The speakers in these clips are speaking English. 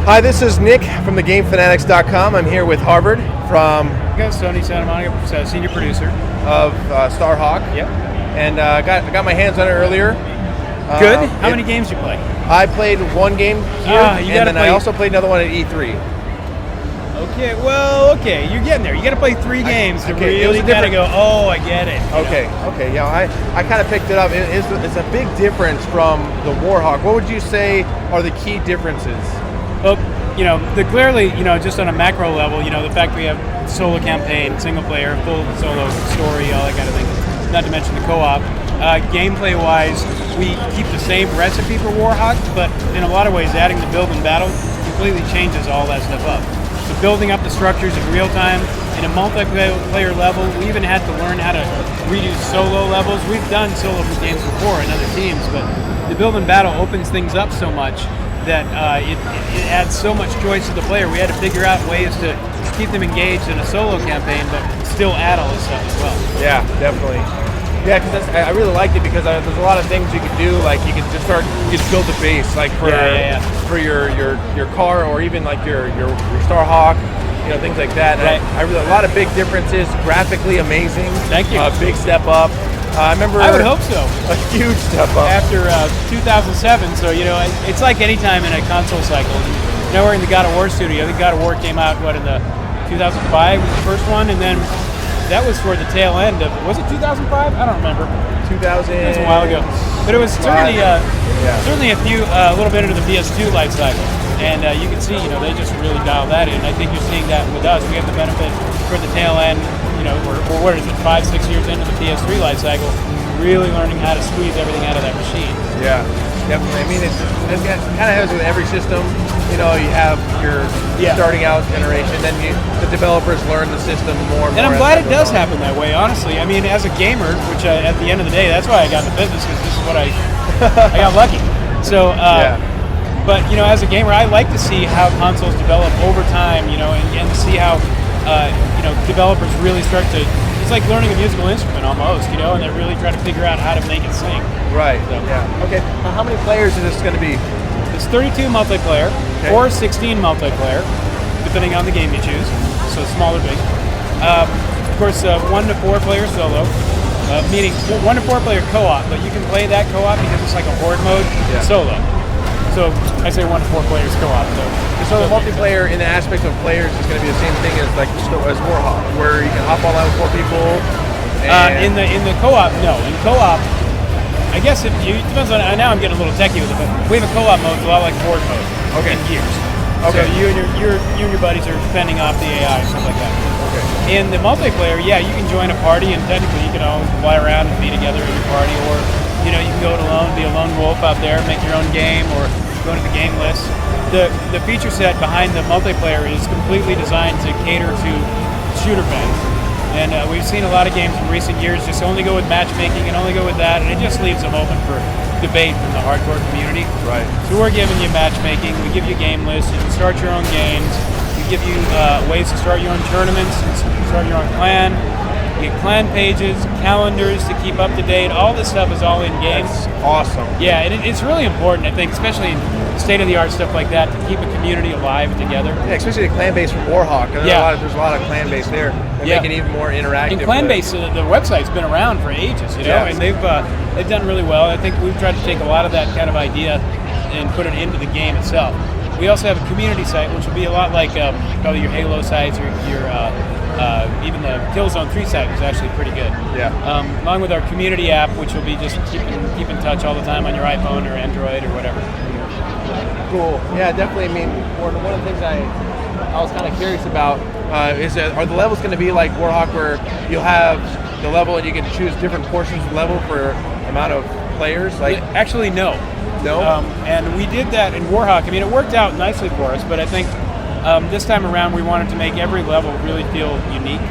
Hi, this is Nick from the GameFanatics.com. I'm here with Harvard from Sony Santa Monica, senior producer of StarHawk. Yep. And got my hands on it earlier. Good. How many games you play? I played one game here, and then I also played another one at E3. Okay, you're getting there. You got to play 3 games to really kind of go, oh, I get it. Okay. Yeah, I kind of picked it up. It's a big difference from the Warhawk. What would you say are the key differences? Well, clearly, just on a macro level, the fact we have solo campaign, single player, full solo story, all that kind of thing. Not to mention the co-op. Gameplay-wise, we keep the same recipe for Warhawk, but in a lot of ways, adding the build and battle completely changes all that stuff up. So building up the structures in real time, in a multiplayer level, we even had to learn how to redo solo levels. We've done solo games before in other teams, but the build and battle opens things up so much that it adds so much choice to the player. We had to figure out ways to keep them engaged in a solo campaign, but still add all this stuff as well. Yeah, definitely. Yeah, because I really liked it because there's a lot of things you could do. Like you could just build a base, like for your car, or even like your StarHawk, things like that. And right. I really, a lot of big differences. Graphically amazing. Thank you. Big step up. I remember. I would hope so. A huge step up after 2007. So it's like any time in a console cycle. Now we're in the God of War studio. I think God of War came out in the 2005 was the first one, and then that was toward the tail end of. Was it 2005? I don't remember. 2000. It was a while ago, but it was certainly certainly a little bit into the PS2 life cycle, and you can see they just really dialed that in. I think you're seeing that with us. We have the benefit for the tail end. We're what is it, 5-6 years into the PS3 life cycle, really learning how to squeeze everything out of that machine. Yeah, definitely. I mean, it kind of happens with every system. You have your starting out generation, then the developers learn the system more and more. And I'm glad it does happen that way, honestly. I mean, as a gamer, which at the end of the day, that's why I got in the business, because this is what I got lucky. So, but as a gamer, I like to see how consoles develop over time, and see how developers really start to. It's like learning a musical instrument almost, and they're really trying to figure out how to make it sing. Right. So. Yeah. Okay. How many players is this going to be? It's 32 multiplayer, or 16 multiplayer, depending on the game you choose. So small or big. Of course, 1 to 4 player solo, meaning 1 to 4 player co-op. But you can play that co-op because it's like a horde mode solo. So I say 1 to 4 players co-op. So the multiplayer in the aspect of players is going to be the same thing as Warhawk, where you can hop all out with 4 people. In the co-op, no. In co-op, I guess it depends on. Now I'm getting a little techie with it, but we have a co-op mode a lot like horde mode. In Gears. Okay. So you and your buddies are fending off the AI and stuff like that. Okay. In the multiplayer, you can join a party, and technically you can all fly around and be together in your party, or you can go it alone, be a lone wolf out there, make your own game, or go to the game list. The feature set behind the multiplayer is completely designed to cater to shooter fans. And we've seen a lot of games in recent years just only go with matchmaking and only go with that, and it just leaves them open for debate from the hardcore community. Right. So we're giving you matchmaking, we give you game lists, you can start your own games, we give you ways to start your own tournaments, and start your own clan. You get clan pages, calendars to keep up to date. All this stuff is all in games. That's awesome. Yeah, and it's really important, I think, especially in state-of-the-art stuff like that, to keep a community alive together. Yeah, especially the clan base from Warhawk. There's a lot of clan base there. They make it even more interactive. And clan base, the website's been around for ages, and they've done really well. I think we've tried to take a lot of that kind of idea and put it into the game itself. We also have a community site, which will be a lot like probably your Halo sites or your even the Killzone 3 site was actually pretty good. Yeah. Along with our community app, which will be just keep in touch all the time on your iPhone or Android or whatever. Cool. Yeah, definitely. I mean, one of the things I was kind of curious about is are the levels going to be like Warhawk, where you'll have the level and you can choose different portions of the level for amount of players? Actually, no. No? And we did that in Warhawk. I mean, it worked out nicely for us, but I think this time around we wanted to make every level really feel unique.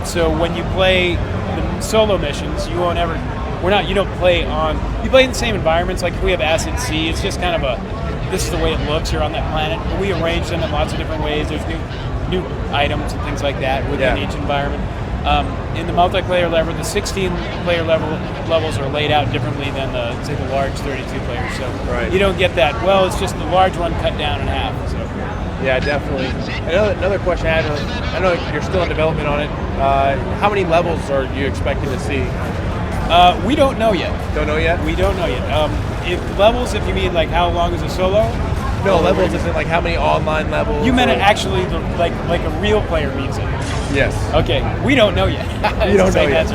So when you play the solo missions, you won't ever. You don't play on. You play in the same environments. Like if we have Acid Sea, it's just kind of this is the way it looks. You're on that planet. But we arrange them in lots of different ways. There's new items and things like that within each environment. in the multiplayer level, the 16-player levels are laid out differently than say the large 32 players. So you don't get that. Well, it's just the large one cut down in half. So. Yeah, definitely. Another question I had. I know you're still in development on it. How many levels are you expecting to see? We don't know yet. Don't know yet? We don't know yet. If levels, if you mean like how long is a solo? No, levels isn't like how many online levels? You meant it actually like a real player means it. Yes. Okay, we don't know yet. You don't know yet.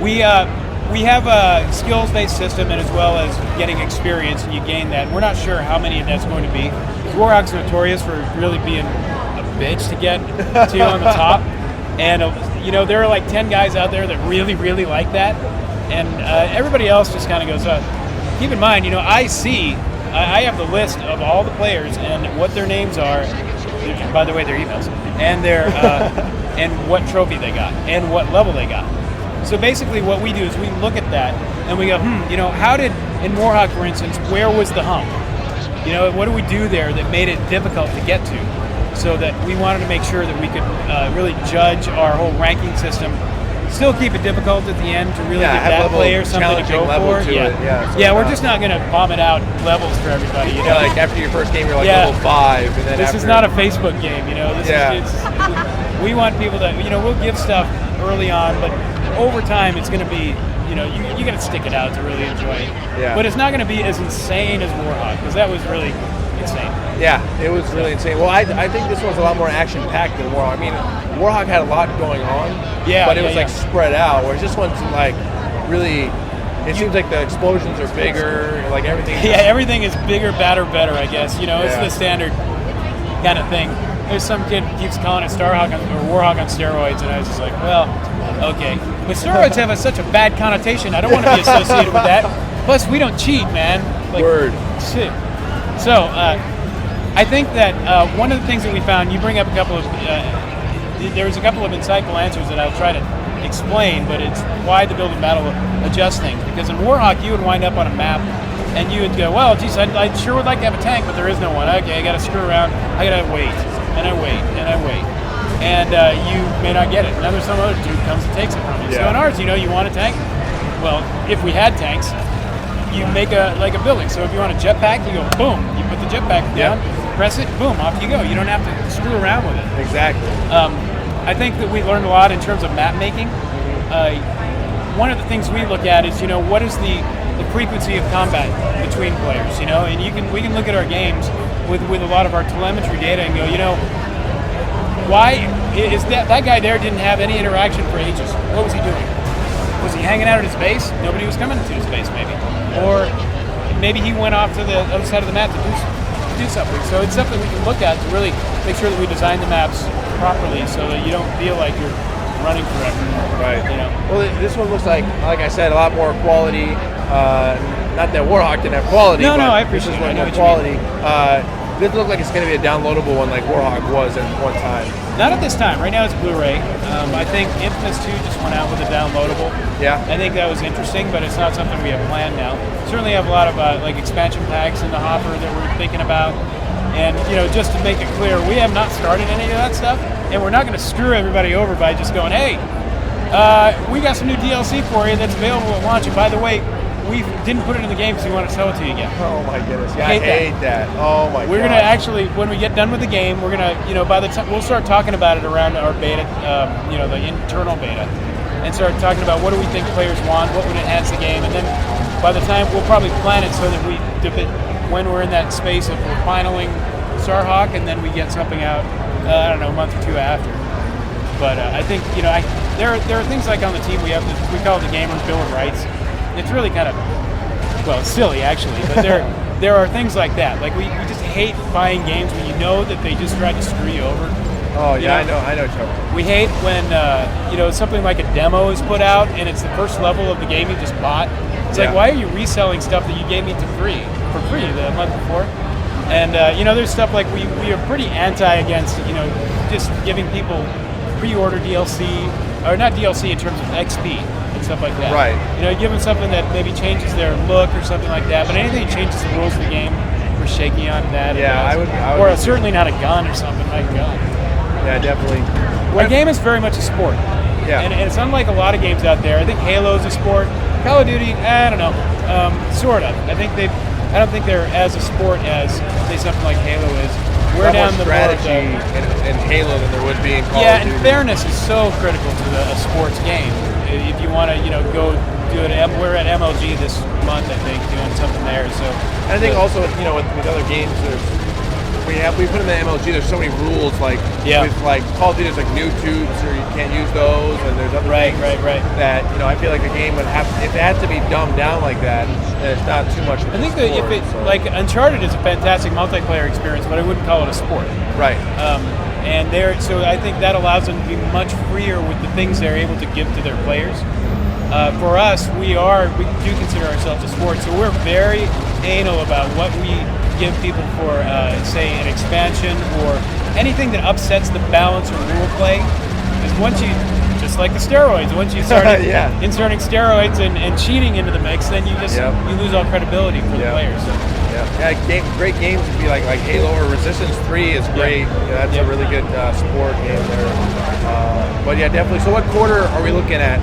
We have a skills-based system, and as well as getting experience, and you gain that. We're not sure how many that's going to be. Warhawk's notorious for really being a bitch to get to on the top, and there are like 10 guys out there that really, really like that, and everybody else just kind of goes up. Keep in mind, I have the list of all the players and what their names are. By the way, their emails and their and what trophy they got and what level they got. So basically, what we do is we look at that and we go, how did in Warhawk, for instance, where was the hump? What do we do there that made it difficult to get to? So that we wanted to make sure that we could really judge our whole ranking system. Still keep it difficult at the end to really give that player something to go for. We're just not going to vomit out levels for everybody. Like after your first game, you're like level 5, and then this is not a Facebook game. We want people to, we'll give stuff early on, but over time it's going to be, you got to stick it out to really enjoy it. Yeah. But it's not going to be as insane as Warhawk, because that was really insane. Yeah, it was really insane. Well, I think this one's a lot more action-packed than Warhawk. I mean, Warhawk had a lot going on, but it was like spread out, whereas this one's like really, it seems like the explosions are bigger, like everything. Yeah, everything is bigger, badder, better, I guess. It's the standard kind of thing. There's some kid who keeps calling it StarHawk or Warhawk on steroids, and I was just like, well, okay. But steroids have such a bad connotation. I don't want to be associated with that. Plus, we don't cheat, man. Word. Shit. So, I think that one of the things that we found, you bring up a couple of, there's a couple of insightful answers that I'll try to explain, but it's why the build and battle adjust things. Because in Warhawk, you would wind up on a map, and you would go, well, geez, I sure would like to have a tank, but there is no one. Okay, I got to screw around. I got to wait, and I wait, and I wait. And you may not get it. Now there's some other dude comes and takes it from you. So in ours, you want a tank? Well, if we had tanks, you make a building. So if you want a jetpack, you go boom. You put the jetpack down, press it, boom, off you go. You don't have to screw around with it. Exactly. I think that we learned a lot in terms of map making. One of the things we look at is what is the frequency of combat between players. And we can look at our games with a lot of our telemetry data and go, why is that guy there didn't have any interaction for ages? What was he doing? Was he hanging out at his base? Nobody was coming to his base, maybe. Or maybe he went off to the other side of the map to do something. So it's something we can look at to really make sure that we design the maps properly so that you don't feel like you're running forever. Right. Well, this one looks like I said, a lot more quality. Not that Warhawk didn't have quality. No, I appreciate it. This is more quality. This looks like it's going to be a downloadable one like Warhawk was at one time. Not at this time. Right now it's Blu-ray. I think Infamous 2 just went out with a downloadable. Yeah. I think that was interesting, but it's not something we have planned now. Certainly have a lot of expansion packs in the hopper that we're thinking about. And just to make it clear, we have not started any of that stuff, and we're not going to screw everybody over by just going, hey, we got some new DLC for you that's available at launch. And by the way, we didn't put it in the game because we want to sell it to you again. Oh my goodness! Yeah, I hate that. Oh my god. We're gonna actually, when we get done with the game, we're gonna, by the time we'll start talking about it around our beta, the internal beta, and start talking about what do we think players want, what would enhance the game, and then by the time we'll probably plan it so that we dip it when we're in that space of we're finaling StarHawk, and then we get something out, I don't know, a month or two after. But I think there are things like on the team we call it the Gamer's Bill of Rights. It's really kind of, well, it's silly actually, but there are things like that. Like we just hate buying games when you know that they just try to screw you over. Oh yeah, I know trouble. We hate when something like a demo is put out and it's the first level of the game you just bought. It's like, why are you reselling stuff that you gave me for free the month before? And there's stuff like we are pretty against just giving people pre-order DLC, or not DLC in terms of XP. Stuff like that. Right. Give them something that maybe changes their look or something like that. But anything that changes the rules of the game, we're shaky on that. Yeah, I would. Or certainly not a gun or something like a gun. Yeah, definitely. Well, a game is very much a sport. Yeah. And it's unlike a lot of games out there. I think Halo's a sport. Call of Duty, I don't know, sort of. I don't think they're as a sport as, say, something like Halo is. We're down the strategy in Halo than there would be in Call of Duty. Yeah, and fairness is so critical to a sports game. If you want to, go do it, we're at MLG this month, I think, doing something there. So, and I think also, with other games, we put in the MLG. There's so many rules, with like Call of Duty, there's like new tubes, or you can't use those, and there's other things that I feel like the game would have, if it had to be dumbed down like that, it's not too much. I think that like Uncharted is a fantastic multiplayer experience, but I wouldn't call it a sport. Right. So I think that allows them to be much freer with the things they're able to give to their players. For us, we do consider ourselves a sport, so we're very anal about what we give people for, say, an expansion or anything that upsets the balance or rule play. Because once you, just like the steroids, once you start inserting steroids and cheating into the mix, then you you lose all credibility for the players. So. Great games would be like Halo or Resistance 3 is great. That's a really good sport game there. But yeah, definitely. So what quarter are we looking at?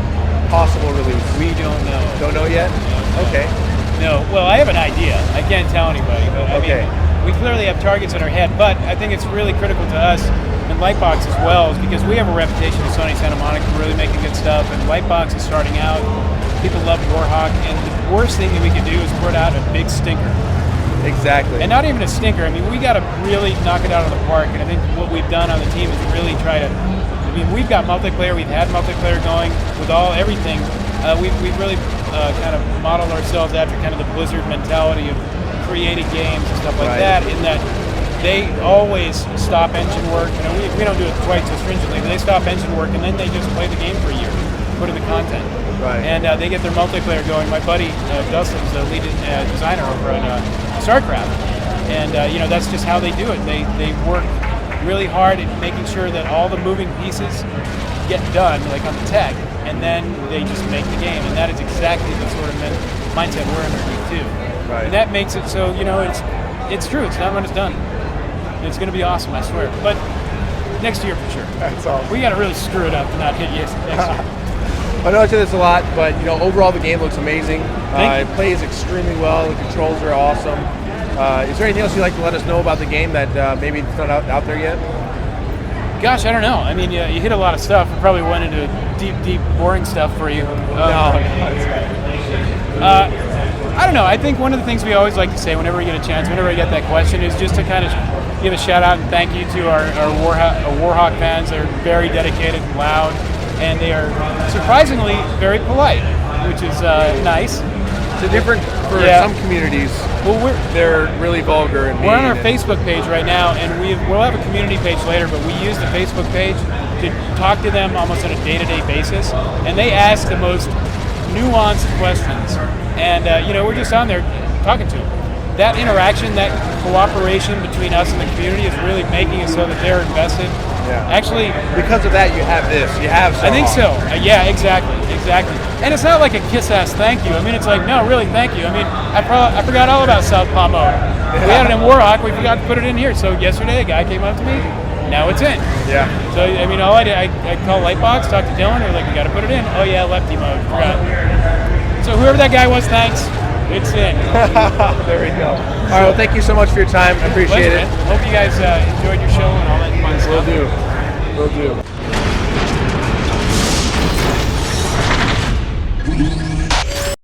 Possible release? We don't know. Don't know yet? No. Okay. No. Well, I have an idea. I can't tell anybody, but I mean, we clearly have targets in our head. But I think it's really critical to us and Lightbox as well, is because we have a reputation at Sony Santa Monica for really making good stuff. And Lightbox is starting out. People love Warhawk, and the worst thing that we can do is put out a big stinker. Exactly. And not even a stinker. I mean, we got to really knock it out of the park. And I think what we've done on the team is really try to. I mean, we've got multiplayer. We've had multiplayer going with everything. We've really kind of modeled ourselves after kind of the Blizzard mentality of creating games and stuff like that. In that they always stop engine work. We don't do it quite so stringently, but they stop engine work and then they just play the game for a year, put in the content, and they get their multiplayer going. My buddy Dustin's the lead designer over at StarCraft, and that's just how they do it. They work really hard at making sure that all the moving pieces get done, like on the tech, and then they just make the game. And that is exactly the sort of mindset we're underneath too. Right. And that makes it so it's true. It's not when it's done. It's going to be awesome, I swear. But next year for sure. That's all. We got to really screw it up to not hit next year. I know I say this a lot, but overall the game looks amazing. It plays extremely well. The controls are awesome. Is there anything else you'd like to let us know about the game that maybe it's not out there yet? Gosh, I don't know. I mean, you hit a lot of stuff. I probably went into deep, boring stuff for you. I don't know. I think one of the things we always like to say whenever we get a chance, whenever we get that question, is just to kind of give a shout out and thank you to our Warhawk fans. They're very dedicated and loud, and they are surprisingly very polite, which is nice. It's different for some communities. Well, they're really vulgar and mean. We're on our Facebook page right now, and we'll have a community page later, but we use the Facebook page to talk to them almost on a day-to-day basis, and they ask the most nuanced questions, and we're just on there talking to them. That interaction, that cooperation between us and the community is really making it so that they're invested. Yeah. Actually, because of that, you have this. You have StarHawk. I think so. Yeah, exactly. And it's not like a kiss-ass thank you. I mean, it's like, no, really, thank you. I mean, I forgot all about Southpaw mode. We had it in Warhawk. We forgot to put it in here. So yesterday, a guy came up to me. Now it's in. Yeah. So, I mean, all I did, I called Lightbox, talked to Dylan. They're like, we got to put it in. Oh, yeah, lefty mode. Forgot. So whoever that guy was, thanks. It's in. There we go. All right, well, thank you so much for your time. I appreciate it. Man. Hope you guys enjoyed your show and all that fun stuff. Will do.